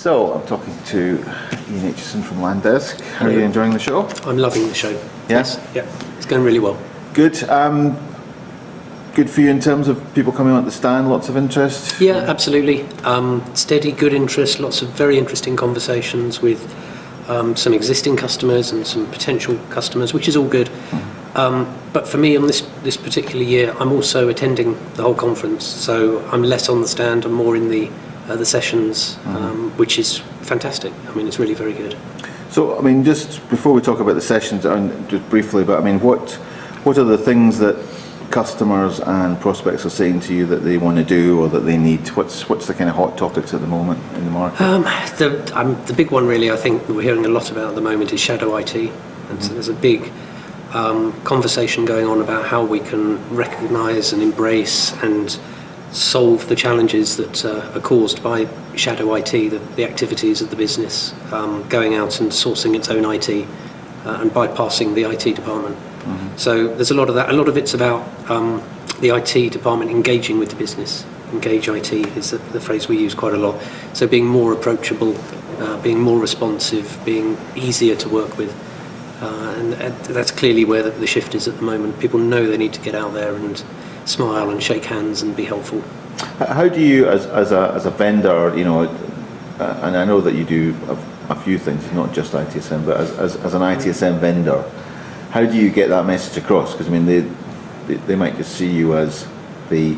So, I'm talking to Ian Aitchison from Landdesk. How are you enjoying the show? I'm loving the show. Yes? Yeah, it's going really well. Good. Good for you in terms of people coming on at the stand, lots of interest? Yeah, absolutely. Steady, good interest, lots of very interesting conversations with some existing customers and some potential customers, which is all good. But for me, on this particular year, I'm also attending the whole conference, so I'm less on the stand and more in the sessions, which is fantastic. I mean, it's really very good. So, I mean, just before we talk about the sessions, just briefly, but I mean, what are the things that customers and prospects are saying to you that they want to do or that they need? What's the kind of hot topics at the moment in the market? The big one, really, I think that we're hearing a lot about at the moment is shadow IT, and so there's a big conversation going on about how we can recognise and embrace and solve the challenges that are caused by shadow IT, the activities of the business, going out and sourcing its own IT and bypassing the IT department. So there's a lot of that. A lot of it's about the IT department engaging with the business. Engage IT is the phrase we use quite a lot. So being more approachable, being more responsive, being easier to work with. And that's clearly where the shift is at the moment. People know they need to get out there and smile and shake hands and be helpful. How do you, as a vendor, you know, and I know that you do a few things, not just ITSM, but as an ITSM vendor, how do you get that message across? Because I mean, they might just see you as the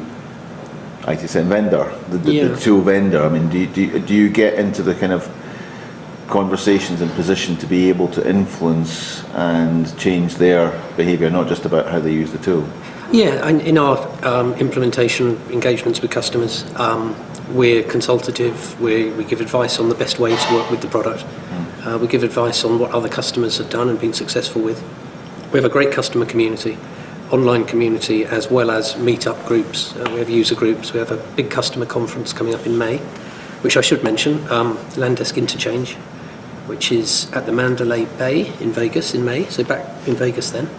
ITSM vendor, the tool vendor. I mean, do you get into the kind of conversations and position to be able to influence and change their behaviour, not just about how they use the tool? Yeah, and in our implementation engagements with customers, we're consultative. We give advice on the best way to work with the product. We give advice on what other customers have done and been successful with. We have a great customer community, online community, as well as meet-up groups. We have user groups. We have a big customer conference coming up in May, which I should mention, Landdesk Interchange, which is at the Mandalay Bay in Vegas in May, so back in Vegas then.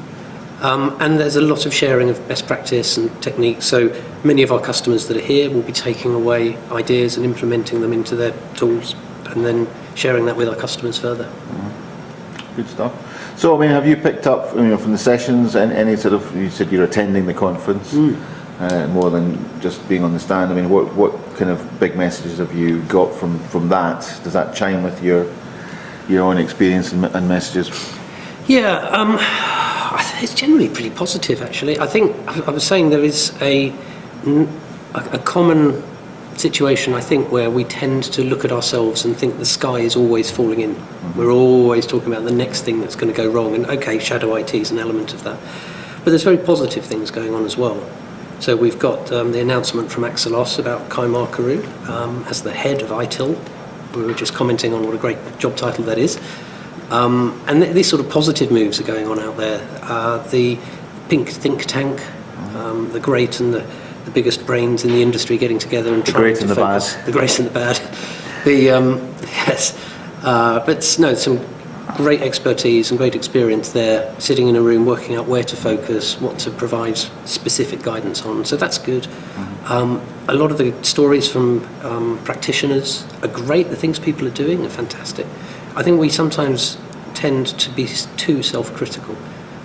And there's a lot of sharing of best practice and techniques. So many of our customers that are here will be taking away ideas and implementing them into their tools and then sharing that with our customers further. Good stuff. So, I mean, have you picked up, from the sessions and any sort of, you said you're attending the conference more than just being on the stand. I mean, what kind of big messages have you got from that? Does that chime with your own experience and messages? Yeah, it's generally pretty positive, actually. I think I was saying there is a common situation, I think, where we tend to look at ourselves and think the sky is always falling in. We're always talking about the next thing that's going to go wrong, and okay, shadow IT is an element of that. But there's very positive things going on as well. So we've got the announcement from Axelos about Kai Markaru as the head of ITIL. We were just commenting on what a great job title that is. And these sort of positive moves are going on out there. The pink think tank, the great and the biggest brains in the industry getting together and trying to focus. The great and the bad. Yes. But no, some great expertise and great experience there, sitting in a room working out where to focus, what to provide specific guidance on. So that's good. A lot of the stories from practitioners are great. The things people are doing are fantastic. I think we sometimes tend to be too self-critical,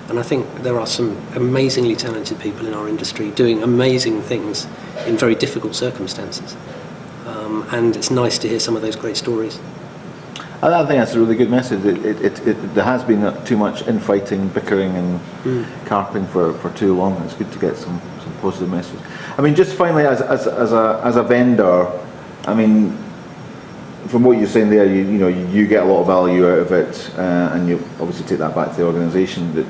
and I think there are some amazingly talented people in our industry doing amazing things in very difficult circumstances, and it's nice to hear some of those great stories. I think that's a really good message. There has been too much infighting, bickering and carping for too long. It's good to get some positive messages. I mean, just finally, as a vendor, I mean, from what you're saying there, you get a lot of value out of it, and you obviously take that back to the organisation. But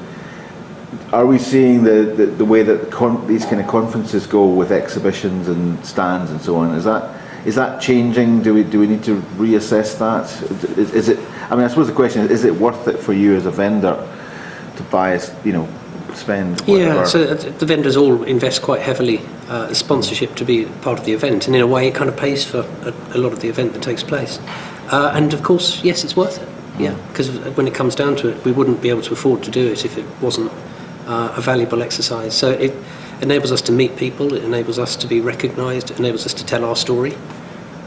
are we seeing the way that these kind of conferences go with exhibitions and stands and so on? Is that changing? Do we need to reassess that? Is it? I mean, I suppose the question is it worth it for you as a vendor to buy, spend whatever? Yeah, so the vendors all invest quite heavily sponsorship to be part of the event, and in a way it kind of pays for a lot of the event that takes place. And of course, yes, it's worth it. Yeah, because when it comes down to it, we wouldn't be able to afford to do it if it wasn't a valuable exercise. So it enables us to meet people, it enables us to be recognised, it enables us to tell our story.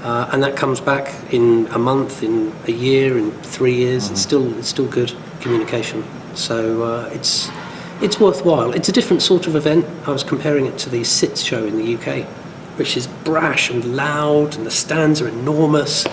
And that comes back in a month, in a year, in 3 years. It's still good communication. So it's worthwhile. It's a different sort of event. I was comparing it to the SITS show in the UK, which is brash and loud, and the stands are enormous,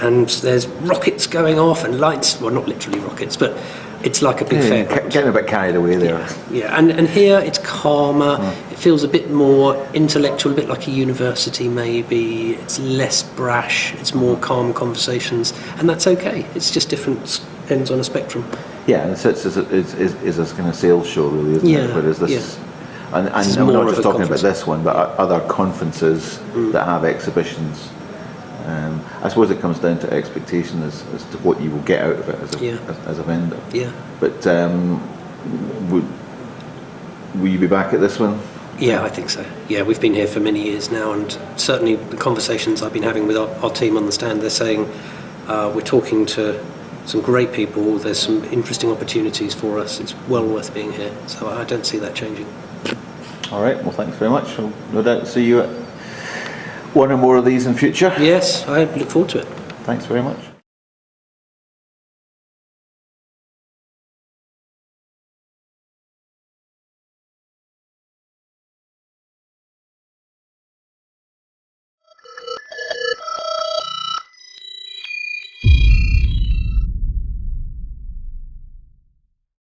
and there's rockets going off and lights. Well, not literally rockets, but it's like a big fairground. Getting a bit carried away there. Yeah. And here it's calmer. It feels a bit more intellectual, a bit like a university maybe. It's less brash. It's more calm conversations, and that's okay. It's just different ends on a spectrum. Yeah, and SITS is a kind of sales show, really, isn't it? Whereas this, and we're not just talking about this one, but other conferences that have exhibitions. I suppose it comes down to expectation as to what you will get out of it as a vendor. Yeah. But will you be back at this one? Yeah, I think so. Yeah, we've been here for many years now, and certainly the conversations I've been having with our team on the stand, they're saying we're talking to some great people, there's some interesting opportunities for us, it's well worth being here, so I don't see that changing. All right, well thanks very much. I'll no doubt see you at one or more of these in future. Yes, I look forward to it. Thanks very much.